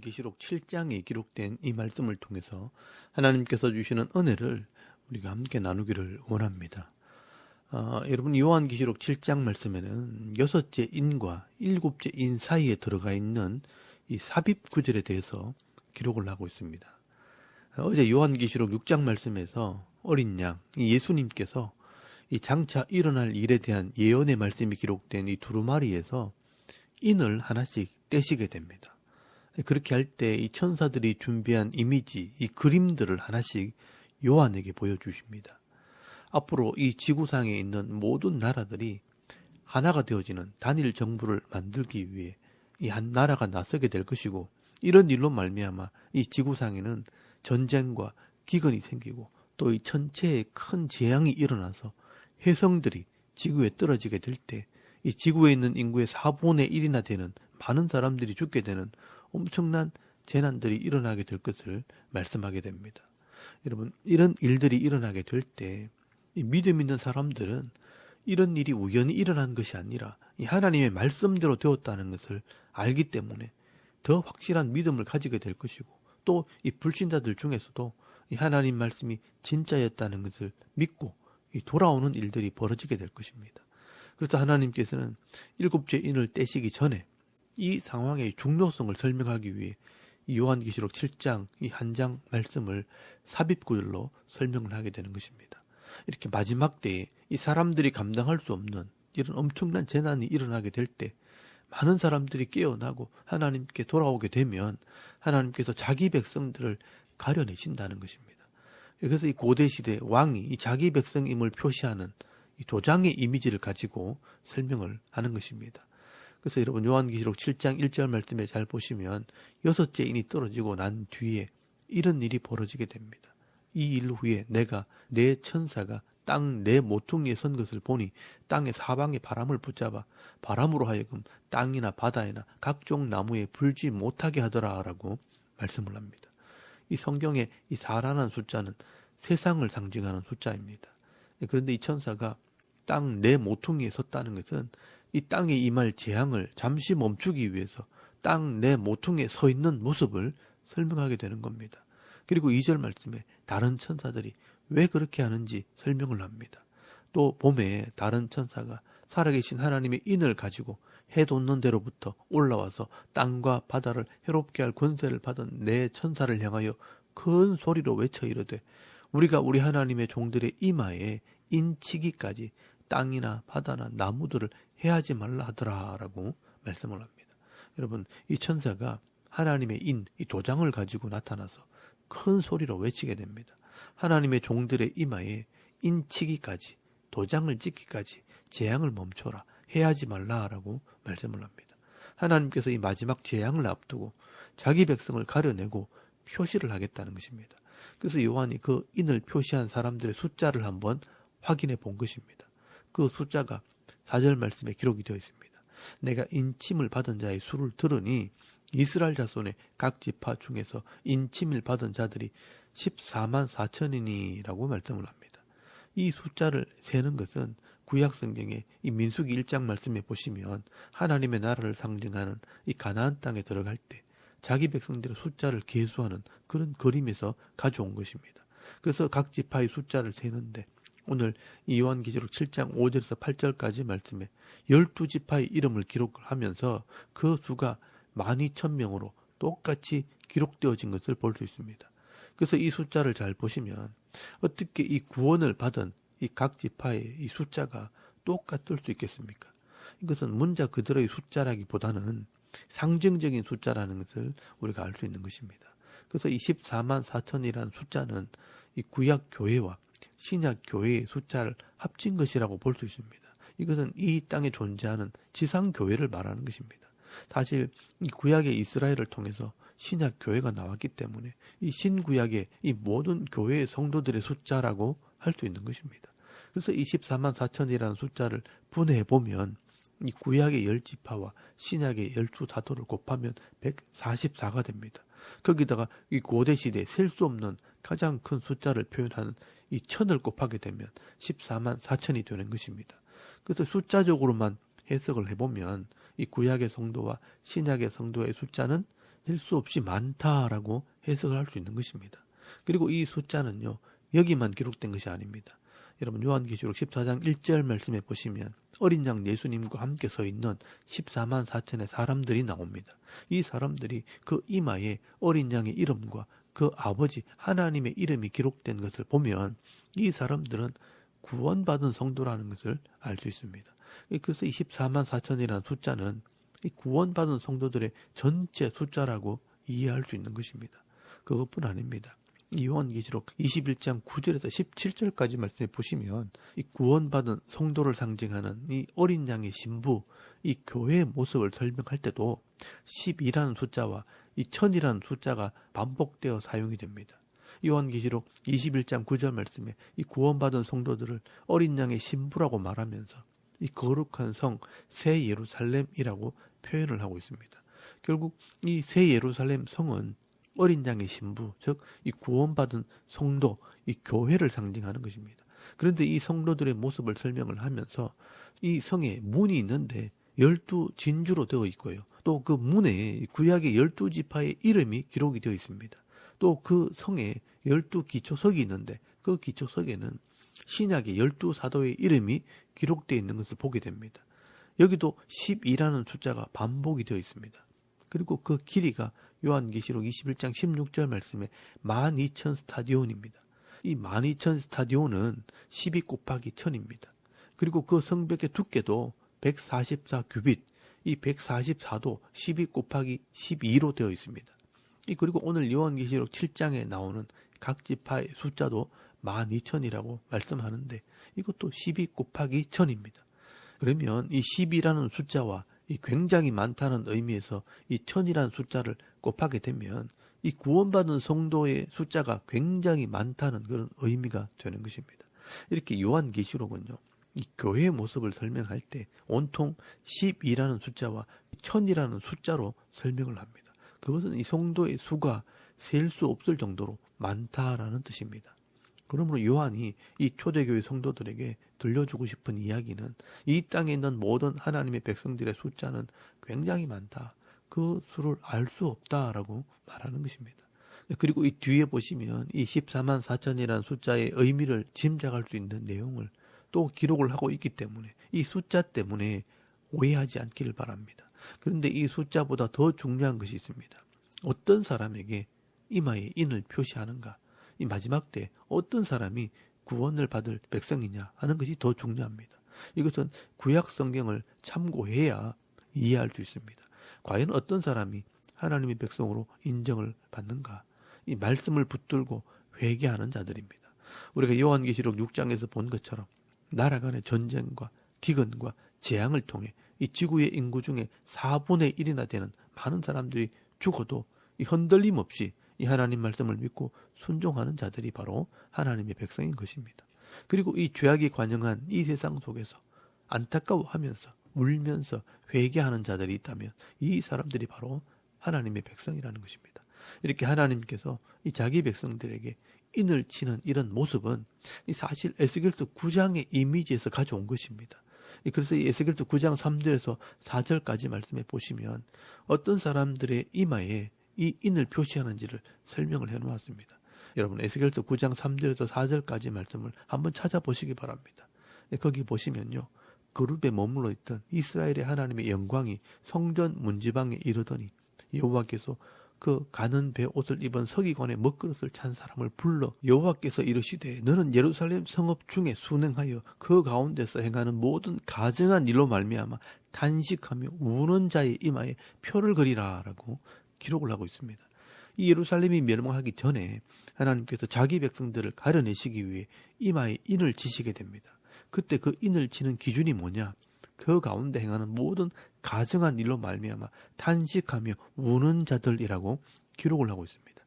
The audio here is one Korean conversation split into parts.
요한계시록 7장에 기록된 이 말씀을 통해서 하나님께서 주시는 은혜를 우리가 함께 나누기를 원합니다. 여러분, 요한계시록 7장 말씀에는 6째 인과 7째 인 사이에 들어가 있는 이 삽입 구절에 대해서 기록을 하고 있습니다. 어제 요한계시록 6장 말씀에서 어린 양, 예수님께서 이 장차 일어날 일에 대한 예언의 말씀이 기록된 이 두루마리에서 인을 하나씩 떼시게 됩니다. 그렇게 할 때 이 천사들이 준비한 이미지, 이 그림들을 하나씩 요한에게 보여주십니다. 앞으로 이 지구상에 있는 모든 나라들이 하나가 되어지는 단일 정부를 만들기 위해 이 한 나라가 나서게 될 것이고, 이런 일로 말미암아 이 지구상에는 전쟁과 기근이 생기고 또 이 천체에 큰 재앙이 일어나서 혜성들이 지구에 떨어지게 될 때 이 지구에 있는 인구의 4분의 1이나 되는 많은 사람들이 죽게 되는 엄청난 재난들이 일어나게 될 것을 말씀하게 됩니다. 여러분, 이런 일들이 일어나게 될 때 이 믿음 있는 사람들은 이런 일이 우연히 일어난 것이 아니라 이 하나님의 말씀대로 되었다는 것을 알기 때문에 더 확실한 믿음을 가지게 될 것이고, 또 이 불신자들 중에서도 이 하나님 말씀이 진짜였다는 것을 믿고 이 돌아오는 일들이 벌어지게 될 것입니다. 그래서 하나님께서는 7째 인을 떼시기 전에 이 상황의 중요성을 설명하기 위해 이 요한계시록 7장 이 한 장 말씀을 삽입구절로 설명을 하게 되는 것입니다. 이렇게 마지막 때에 이 사람들이 감당할 수 없는 이런 엄청난 재난이 일어나게 될 때 많은 사람들이 깨어나고 하나님께 돌아오게 되면 하나님께서 자기 백성들을 가려내신다는 것입니다. 그래서 이 고대시대 왕이 이 자기 백성임을 표시하는 이 도장의 이미지를 가지고 설명을 하는 것입니다. 그래서 여러분, 요한계시록 7장 1절 말씀에 잘 보시면 6째 인이 떨어지고 난 뒤에 이런 일이 벌어지게 됩니다. 이 일 후에 내가 내 천사가 땅 내 모퉁이에 선 것을 보니 땅의 사방에 바람을 붙잡아 바람으로 하여금 땅이나 바다에나 각종 나무에 불지 못하게 하더라라고 말씀을 합니다. 이 성경의 이 4라는 숫자는 세상을 상징하는 숫자입니다. 그런데 이 천사가 땅 내 모퉁이에 섰다는 것은 이 땅에 임할 재앙을 잠시 멈추기 위해서 땅 내 모퉁이에 서 있는 모습을 설명하게 되는 겁니다. 그리고 2절 말씀에 다른 천사들이 왜 그렇게 하는지 설명을 합니다. 또 봄에 다른 천사가 살아계신 하나님의 인을 가지고 해 돋는 데로부터 올라와서 땅과 바다를 해롭게 할 권세를 받은 내 천사를 향하여 큰 소리로 외쳐 이르되 우리가 우리 하나님의 종들의 이마에 인치기까지 땅이나 바다나 나무들을 해하지 말라 하더라라고 말씀을 합니다. 여러분, 이 천사가 하나님의 인, 이 도장을 가지고 나타나서 큰 소리로 외치게 됩니다. 하나님의 종들의 이마에 인치기까지, 도장을 찍기까지 재앙을 멈춰라, 해하지 말라라고 말씀을 합니다. 하나님께서 이 마지막 재앙을 앞두고 자기 백성을 가려내고 표시를 하겠다는 것입니다. 그래서 요한이 그 인을 표시한 사람들의 숫자를 한번 확인해 본 것입니다. 그 숫자가 4절 말씀에 기록이 되어 있습니다. 내가 인침을 받은 자의 수를 들으니 이스라엘 자손의 각 지파 중에서 인침을 받은 자들이 14만 4천이니라고 말씀을 합니다. 이 숫자를 세는 것은 구약 성경의 이 민수기 1장 말씀에 보시면 하나님의 나라를 상징하는 이 가나안 땅에 들어갈 때 자기 백성들의 숫자를 계수하는 그런 그림에서 가져온 것입니다. 그래서 각 지파의 숫자를 세는데 오늘 이 요한계시록 7장 5절에서 8절까지 말씀에 12지파의 이름을 기록을 하면서 그 수가 12,000명으로 똑같이 기록되어진 것을 볼 수 있습니다. 그래서 이 숫자를 잘 보시면 어떻게 이 구원을 받은 이 각 지파의 이 숫자가 똑같을 수 있겠습니까? 이것은 문자 그대로의 숫자라기보다는 상징적인 숫자라는 것을 우리가 알 수 있는 것입니다. 그래서 이 14만 4천이라는 숫자는 이 구약 교회와 신약 교회의 숫자를 합친 것이라고 볼 수 있습니다. 이것은 이 땅에 존재하는 지상 교회를 말하는 것입니다. 사실 이 구약의 이스라엘을 통해서 신약 교회가 나왔기 때문에 이 신구약의 이 모든 교회의 성도들의 숫자라고 할 수 있는 것입니다. 그래서 24만 4천이라는 숫자를 분해해 보면 이 구약의 10지파와 신약의 12사도를 곱하면 144가 됩니다. 거기다가 이 고대시대에 셀 수 없는 가장 큰 숫자를 표현하는 이 천을 곱하게 되면 14만 4천이 되는 것입니다. 그래서 숫자적으로만 해석을 해보면 이 구약의 성도와 신약의 성도의 숫자는 될 수 없이 많다라고 해석을 할 수 있는 것입니다. 그리고 이 숫자는요, 여기만 기록된 것이 아닙니다. 여러분 요한계시록 14장 1절 말씀에 보시면 어린 양 예수님과 함께 서 있는 14만 4천의 사람들이 나옵니다. 이 사람들이 그 이마에 어린 양의 이름과 그 아버지 하나님의 이름이 기록된 것을 보면 이 사람들은 구원받은 성도라는 것을 알 수 있습니다. 그래서 이 14만 4천이라는 숫자는 이 구원받은 성도들의 전체 숫자라고 이해할 수 있는 것입니다. 그것뿐 아닙니다. 이 요한계시록 21장 9절에서 17절까지 말씀해 보시면 이 구원받은 성도를 상징하는 이 어린 양의 신부, 이 교회의 모습을 설명할 때도 10이라는 숫자와 이 1000이라는 숫자가 반복되어 사용이 됩니다. 요한계시록 21장 9절 말씀에 이 구원받은 성도들을 어린 양의 신부라고 말하면서 이 거룩한 성 새 예루살렘이라고 표현을 하고 있습니다. 결국 이 새 예루살렘 성은 어린 양의 신부, 즉 이 구원받은 성도, 이 교회를 상징하는 것입니다. 그런데 이 성도들의 모습을 설명을 하면서 이 성에 문이 있는데 12진주로 되어 있고요. 또 그 문에 구약의 12지파의 이름이 기록이 되어 있습니다. 또 그 성에 12기초석이 있는데 그 기초석에는 신약의 12사도의 이름이 기록되어 있는 것을 보게 됩니다. 여기도 12라는 숫자가 반복이 되어 있습니다. 그리고 그 길이가 요한계시록 21장 16절 말씀에 12,000 스타디온입니다. 이 12,000 스타디온은 12 곱하기 1000입니다. 그리고 그 성벽의 두께도 144 규빗, 이 144도 12 곱하기 12로 되어 있습니다. 그리고 오늘 요한계시록 7장에 나오는 각 지파의 숫자도 12,000이라고 말씀하는데 이것도 12 곱하기 1000입니다. 그러면 이 10이라는 숫자와 이 굉장히 많다는 의미에서 이 1000이라는 숫자를 곱하게 되면 이 구원받은 성도의 숫자가 굉장히 많다는 그런 의미가 되는 것입니다. 이렇게 요한계시록은요, 이 교회의 모습을 설명할 때 온통 12라는 숫자와 1000이라는 숫자로 설명을 합니다. 그것은 이 성도의 수가 셀 수 없을 정도로 많다라는 뜻입니다. 그러므로 요한이 이 초대교회 성도들에게 들려주고 싶은 이야기는 이 땅에 있는 모든 하나님의 백성들의 숫자는 굉장히 많다. 그 수를 알 수 없다라고 말하는 것입니다. 그리고 이 뒤에 보시면 이 14만 4천이라는 숫자의 의미를 짐작할 수 있는 내용을 또 기록을 하고 있기 때문에 이 숫자 때문에 오해하지 않기를 바랍니다. 그런데 이 숫자보다 더 중요한 것이 있습니다. 어떤 사람에게 이마에 인을 표시하는가? 이 마지막 때 어떤 사람이 구원을 받을 백성이냐 하는 것이 더 중요합니다. 이것은 구약 성경을 참고해야 이해할 수 있습니다. 과연 어떤 사람이 하나님의 백성으로 인정을 받는가? 이 말씀을 붙들고 회개하는 자들입니다. 우리가 요한계시록 6장에서 본 것처럼 나라 간의 전쟁과 기근과 재앙을 통해 이 지구의 인구 중에 4분의 1이나 되는 많은 사람들이 죽어도 이 흔들림 없이 이 하나님 말씀을 믿고 순종하는 자들이 바로 하나님의 백성인 것입니다. 그리고 이 죄악이 관영한 이 세상 속에서 안타까워하면서 울면서 회개하는 자들이 있다면 이 사람들이 바로 하나님의 백성이라는 것입니다. 이렇게 하나님께서 이 자기 백성들에게 인을 치는 이런 모습은 사실 에스겔서 9장의 이미지에서 가져온 것입니다. 그래서 이 에스겔서 9장 3절에서 4절까지 말씀해 보시면 어떤 사람들의 이마에 이 인을 표시하는지를 설명을 해놓았습니다. 여러분 에스겔서 9장 3절에서 4절까지 말씀을 한번 찾아보시기 바랍니다. 거기 보시면요, 그룹에 머물러 있던 이스라엘의 하나님의 영광이 성전 문지방에 이르더니 여호와께서 그 가는 배 옷을 입은 서기관의 먹그릇을 찬 사람을 불러 여호와께서 이르시되 너는 예루살렘 성읍 중에 순행하여 그 가운데서 행하는 모든 가증한 일로 말미암아 탄식하며 우는 자의 이마에 표를 그리라 라고 기록을 하고 있습니다. 이 예루살렘이 멸망하기 전에 하나님께서 자기 백성들을 가려내시기 위해 이마에 인을 치시게 됩니다. 그때 그 인을 치는 기준이 뭐냐? 그 가운데 행하는 모든 가증한 일로 말미암아 탄식하며 우는 자들이라고 기록을 하고 있습니다.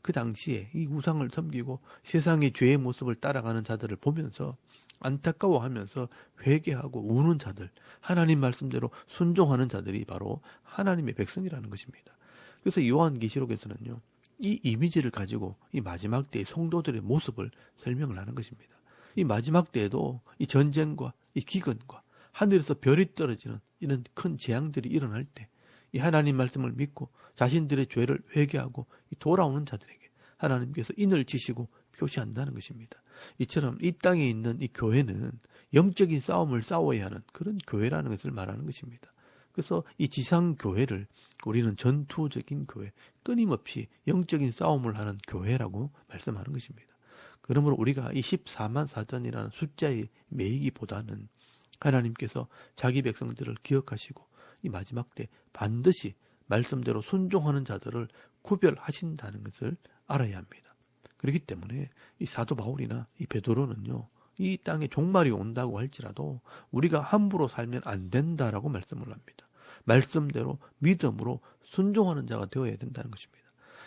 그 당시에 이 우상을 섬기고 세상의 죄의 모습을 따라가는 자들을 보면서 안타까워하면서 회개하고 우는 자들, 하나님 말씀대로 순종하는 자들이 바로 하나님의 백성이라는 것입니다. 그래서 요한계시록에서는요, 이 이미지를 가지고 이 마지막 때의 성도들의 모습을 설명을 하는 것입니다. 이 마지막 때에도 이 전쟁과 이 기근과 하늘에서 별이 떨어지는 이런 큰 재앙들이 일어날 때 이 하나님 말씀을 믿고 자신들의 죄를 회개하고 돌아오는 자들에게 하나님께서 인을 지시고 표시한다는 것입니다. 이처럼 이 땅에 있는 이 교회는 영적인 싸움을 싸워야 하는 그런 교회라는 것을 말하는 것입니다. 그래서 이 지상교회를 우리는 전투적인 교회, 끊임없이 영적인 싸움을 하는 교회라고 말씀하는 것입니다. 그러므로 우리가 이 14만 4천이라는 숫자에 매이기보다는 하나님께서 자기 백성들을 기억하시고 이 마지막 때 반드시 말씀대로 순종하는 자들을 구별하신다는 것을 알아야 합니다. 그렇기 때문에 이 사도 바울이나 이 베드로는요, 이 땅에 종말이 온다고 할지라도 우리가 함부로 살면 안 된다라고 말씀을 합니다. 말씀대로 믿음으로 순종하는 자가 되어야 된다는 것입니다.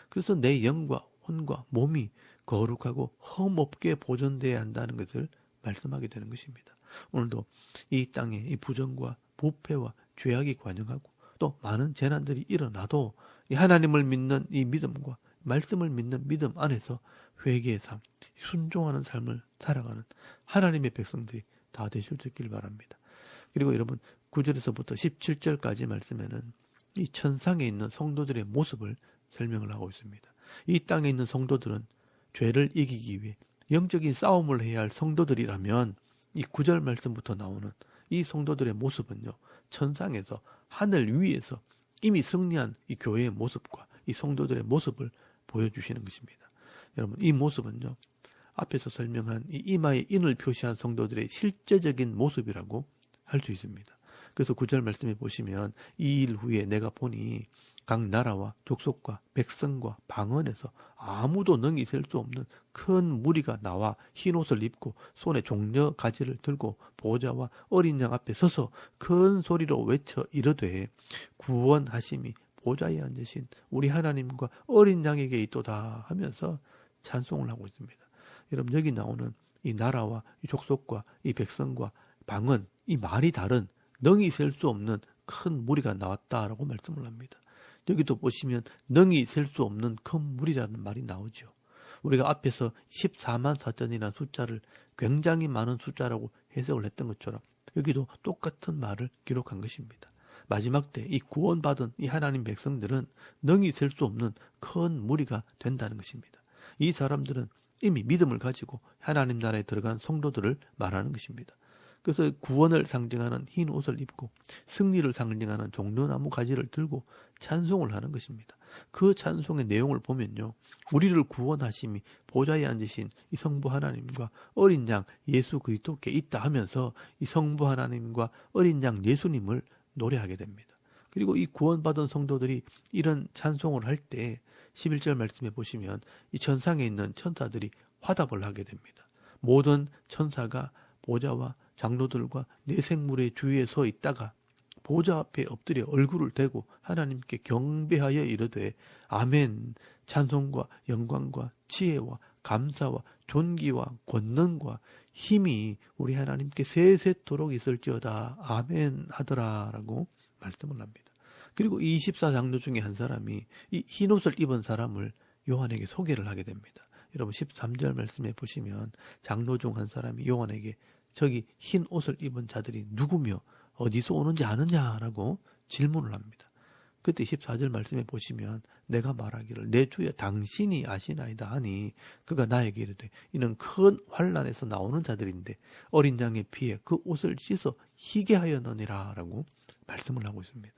그래서 내 영과 혼과 몸이 거룩하고 흠없게 보존되어야 한다는 것을 말씀하게 되는 것입니다. 오늘도 이 땅에 이 부정과 부패와 죄악이 관영하고 또 많은 재난들이 일어나도 이 하나님을 믿는 이 믿음과 말씀을 믿는 믿음 안에서 회개의 삶, 순종하는 삶을 살아가는 하나님의 백성들이 다 되실 수 있길 바랍니다. 그리고 여러분 9절에서부터 17절까지 말씀에는 이 천상에 있는 성도들의 모습을 설명을 하고 있습니다. 이 땅에 있는 성도들은 죄를 이기기 위해 영적인 싸움을 해야 할 성도들이라면 이 9절 말씀부터 나오는 이 성도들의 모습은요, 천상에서 하늘 위에서 이미 승리한 이 교회의 모습과 이 성도들의 모습을 보여주시는 것입니다. 여러분, 이 모습은요, 앞에서 설명한 이 이마에 인을 표시한 성도들의 실제적인 모습이라고 할 수 있습니다. 그래서 9절 말씀에 보시면 이 일 후에 내가 보니 각 나라와 족속과 백성과 방언에서 아무도 능히 셀 수 없는 큰 무리가 나와 흰 옷을 입고 손에 종려 가지를 들고 보좌와 어린 양 앞에 서서 큰 소리로 외쳐 이르되 구원하심이 보좌에 앉으신 우리 하나님과 어린 양에게 있도다 하면서 찬송을 하고 있습니다. 여러분, 여기 나오는 이 나라와 이 족속과 이 백성과 방언, 이 말이 다른 능히 셀 수 없는 큰 무리가 나왔다라고 말씀을 합니다. 여기도 보시면 능히 셀 수 없는 큰 무리라는 말이 나오죠. 우리가 앞에서 14만 4천이라는 숫자를 굉장히 많은 숫자라고 해석을 했던 것처럼 여기도 똑같은 말을 기록한 것입니다. 마지막 때 이 구원받은 이 하나님 백성들은 능히 셀 수 없는 큰 무리가 된다는 것입니다. 이 사람들은 이미 믿음을 가지고 하나님 나라에 들어간 성도들을 말하는 것입니다. 그래서 구원을 상징하는 흰 옷을 입고 승리를 상징하는 종려나무 가지를 들고 찬송을 하는 것입니다. 그 찬송의 내용을 보면요, 우리를 구원하심이 보좌에 앉으신 이 성부 하나님과 어린 양 예수 그리스도께 있다 하면서 이 성부 하나님과 어린 양 예수님을 노래하게 됩니다. 그리고 이 구원받은 성도들이 이런 찬송을 할 때 11절 말씀해 보시면 이 천상에 있는 천사들이 화답을 하게 됩니다. 모든 천사가 보좌와 장로들과 네 생물의 주위에 서 있다가 보좌 앞에 엎드려 얼굴을 대고 하나님께 경배하여 이르되 아멘, 찬송과 영광과 지혜와 감사와 존귀와 권능과 힘이 우리 하나님께 세세토록 있을지어다 아멘 하더라라고 말씀을 합니다. 그리고 24장로 중에 한 사람이 이 흰옷을 입은 사람을 요한에게 소개를 하게 됩니다. 여러분 13절 말씀에 보시면 장로 중 한 사람이 요한에게 저기 흰 옷을 입은 자들이 누구며 어디서 오는지 아느냐라고 질문을 합니다. 그때 14절 말씀에 보시면 내가 말하기를 내 주여 당신이 아시나이다 하니 그가 나에게 이르되 이는 큰 환난에서 나오는 자들인데 어린 양의 피에 그 옷을 씻어 희게 하였느니라 라고 말씀을 하고 있습니다.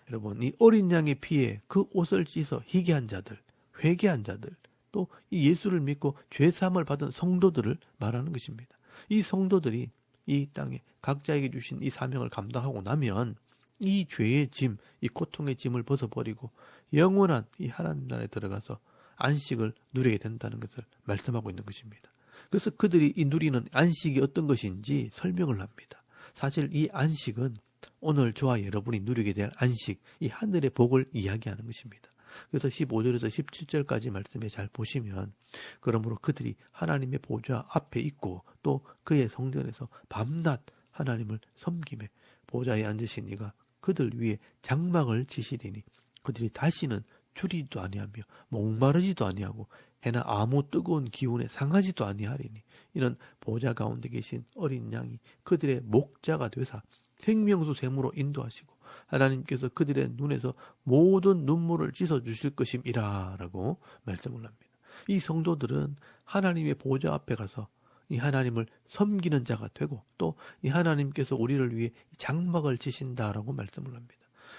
여러분, 이 어린 양의 피에 그 옷을 씻어 희게 한 자들, 회개한 자들, 또 이 예수를 믿고 죄사함을 받은 성도들을 말하는 것입니다. 이 성도들이 이 땅에 각자에게 주신 이 사명을 감당하고 나면 이 죄의 짐, 이 고통의 짐을 벗어버리고 영원한 이 하나님 나라에 들어가서 안식을 누리게 된다는 것을 말씀하고 있는 것입니다. 그래서 그들이 이 누리는 안식이 어떤 것인지 설명을 합니다. 사실 이 안식은 오늘 저와 여러분이 누리게 될 안식, 이 하늘의 복을 이야기하는 것입니다. 그래서 15절에서 17절까지 말씀에 잘 보시면 그러므로 그들이 하나님의 보좌 앞에 있고 또 그의 성전에서 밤낮 하나님을 섬기며 보좌에 앉으신 이가 그들 위에 장막을 치시리니 그들이 다시는 추리지도 아니하며 목마르지도 아니하고 해나 아무 뜨거운 기운에 상하지도 아니하리니 이는 보좌 가운데 계신 어린 양이 그들의 목자가 되사 생명수 샘으로 인도하시고 하나님께서 그들의 눈에서 모든 눈물을 씻어주실 것임이라 라고 말씀을 합니다. 이 성도들은 하나님의 보좌 앞에 가서 이 하나님을 섬기는 자가 되고 또 이 하나님께서 우리를 위해 장막을 치신다라고 말씀을 합니다.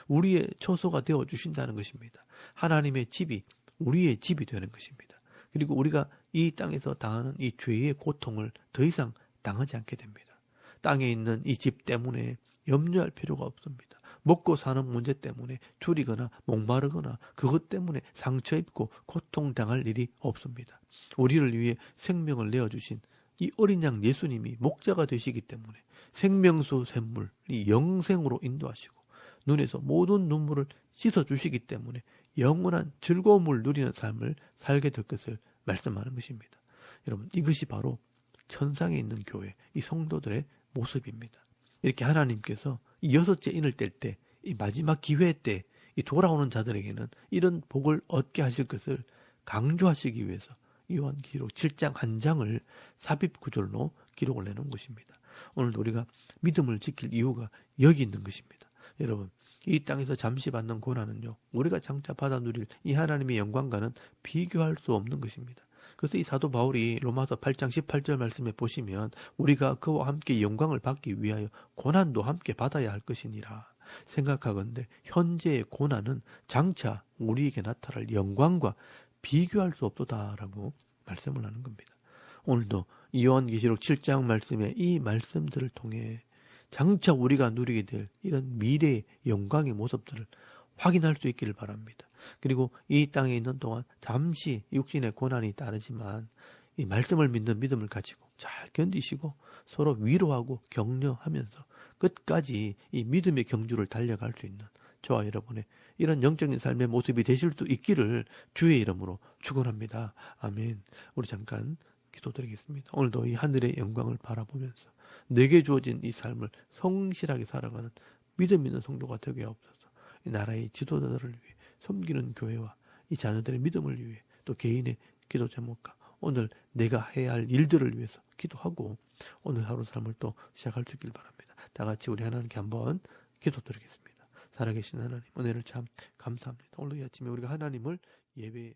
우리의 처소가 되어 주신다는 것입니다. 하나님의 집이 우리의 집이 되는 것입니다. 그리고 우리가 이 땅에서 당하는 이 죄의 고통을 더 이상 당하지 않게 됩니다. 땅에 있는 이 집 때문에 염려할 필요가 없습니다. 먹고 사는 문제 때문에 줄이거나 목마르거나 그것 때문에 상처 입고 고통당할 일이 없습니다. 우리를 위해 생명을 내어주신 이 어린 양 예수님이 목자가 되시기 때문에 생명수 샘물, 이 영생으로 인도하시고 눈에서 모든 눈물을 씻어주시기 때문에 영원한 즐거움을 누리는 삶을 살게 될 것을 말씀하는 것입니다. 여러분, 이것이 바로 천상에 있는 교회, 이 성도들의 모습입니다. 이렇게 하나님께서 이 여섯째 인을 뗄 때, 이 마지막 기회 때, 이 돌아오는 자들에게는 이런 복을 얻게 하실 것을 강조하시기 위해서 요한계시록 7장 한 장을 삽입구절로 기록을 내놓은 것입니다. 오늘도 우리가 믿음을 지킬 이유가 여기 있는 것입니다. 여러분, 이 땅에서 잠시 받는 고난은요, 우리가 장차 받아 누릴 이 하나님의 영광과는 비교할 수 없는 것입니다. 그래서 이 사도 바울이 로마서 8장 18절 말씀에 보시면 우리가 그와 함께 영광을 받기 위하여 고난도 함께 받아야 할 것이니라 생각하건대 현재의 고난은 장차 우리에게 나타날 영광과 비교할 수 없도다라고 말씀을 하는 겁니다. 오늘도 요한계시록 7장 말씀에 이 말씀들을 통해 장차 우리가 누리게 될 이런 미래의 영광의 모습들을 확인할 수 있기를 바랍니다. 그리고 이 땅에 있는 동안 잠시 육신의 고난이 따르지만 이 말씀을 믿는 믿음을 가지고 잘 견디시고 서로 위로하고 격려하면서 끝까지 이 믿음의 경주를 달려갈 수 있는 저와 여러분의 이런 영적인 삶의 모습이 되실 수 있기를 주의 이름으로 축원합니다. 아멘. 우리 잠깐 기도드리겠습니다. 오늘도 이 하늘의 영광을 바라보면서 내게 주어진 이 삶을 성실하게 살아가는 믿음 있는 성도가 되게 하옵소서. 이 나라의 지도자들을 위해 섬기는 교회와 이 자녀들의 믿음을 위해 또 개인의 기도 제목과 오늘 내가 해야 할 일들을 위해서 기도하고 오늘 하루 삶을 또 시작할 수 있길 바랍니다. 다 같이 우리 하나님께 한번 기도드리겠습니다. 살아계신 하나님, 은혜를 참 감사합니다. 오늘 이 아침에 우리가 하나님을 예배해